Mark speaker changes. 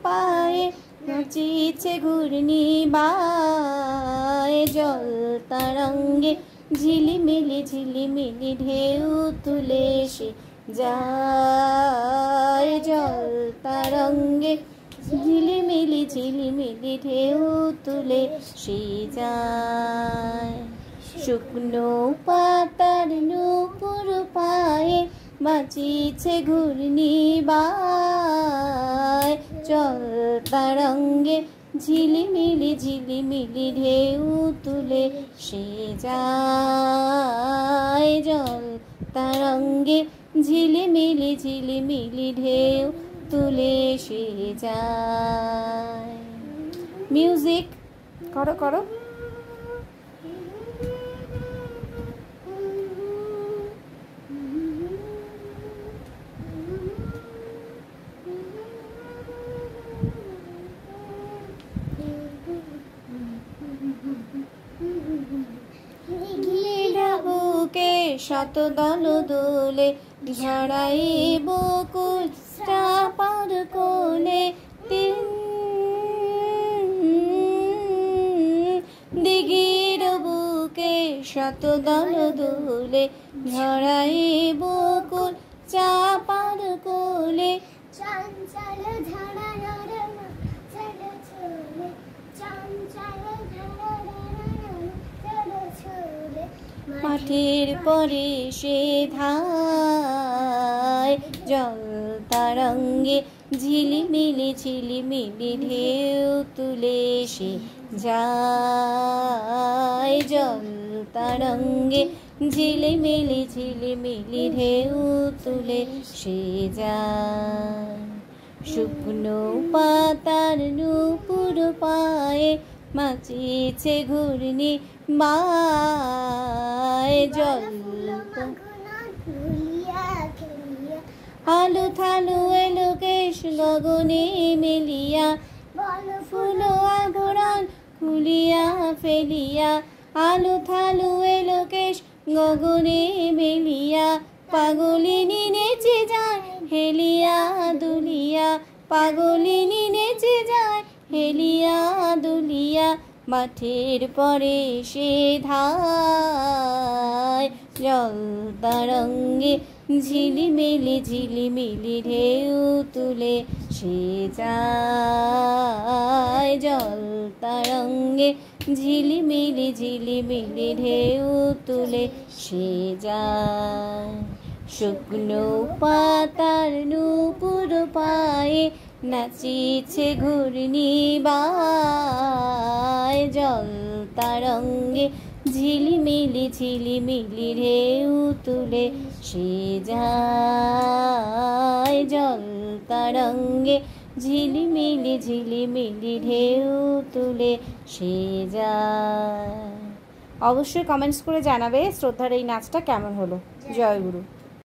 Speaker 1: পায়ে নাচিছে ঘূর্ণি বায়। জল তরঙ্গে ঝিলিমিলি ঝিলিমিলি ঢেউ তুলে সে যায়। জল তরঙ্গে ঝিলিমিলি ঝিলিমিলি ঢেউ তুলে সে যায়। শুকনো পাতার নূপুর পায়ে বাঁচিছে ঘূর্ণি বায়। জল তরঙ্গে ঝিলিমিলি ঝিলিমিলি ঢেউ তুলে সে যায়। জল তরঙ্গে ঝিলিমিলি ঝিলিমিলি ঢেউ তুলে সে যায়। মিউজিক করো করো। বুকে শত দল দোলে ঝড়াই বকুল চাপার কোলে। দিঘির বুকে শত দল দোলে ঝড়াই বকুল চাপার কোলে।
Speaker 2: চঞ্চল ধারা চলো চলে, চঞ্চল ধারা চলো চলে।
Speaker 1: মাঠের পরে সে ধায়। জল তরঙ্গে ঝিলিমিলি ঝিলিমিলি ঢেউ তুলে সে যায়। জল তরঙ্গে ঝিলিমিলি ঝিলিমিলি ঢেউ তুলে সে যায়। শুকনো পাতার নূপুর পায়ে নাচিছে ঘূর্ণি বায়। জল আলু থালু এলো কেশ গগনে মেলিয়া। ফুল আভরণ খুলিয়া ফেলিয়া। আলু থালু এলো কেশ গগনে মেলিয়া। পাগলিনী নেচে যায় হেলিয়া দুলিয়া। পাগলিনী নেচে যায় হেলিয়া দুলিয়া। মাঠের পরে সে ধায়। জল তরঙ্গে ঝিলিমিলি ঝিলিমিলি ঢেউ তুলে সে যায়। জল তরঙ্গে ঝিলিমিলি ঝিলিমিলি ঢেউ তুলে সে যায়। শুকনো পাতার নূপুর পায়ে নাচিছে ঘূর্ণি বায়। জল তরঙ্গে ঝিলিমিলি ঝিলিমিলি ঢেউ তুলে সে যায়। জল তরঙ্গে ঝিলিমিলি ঝিলিমিলি ঢেউ তুলে সে যায়। অবশ্যই কমেন্টস করে জানাবে শ্রদ্ধার এই নাচটা কেমন হলো। জয় গুরু।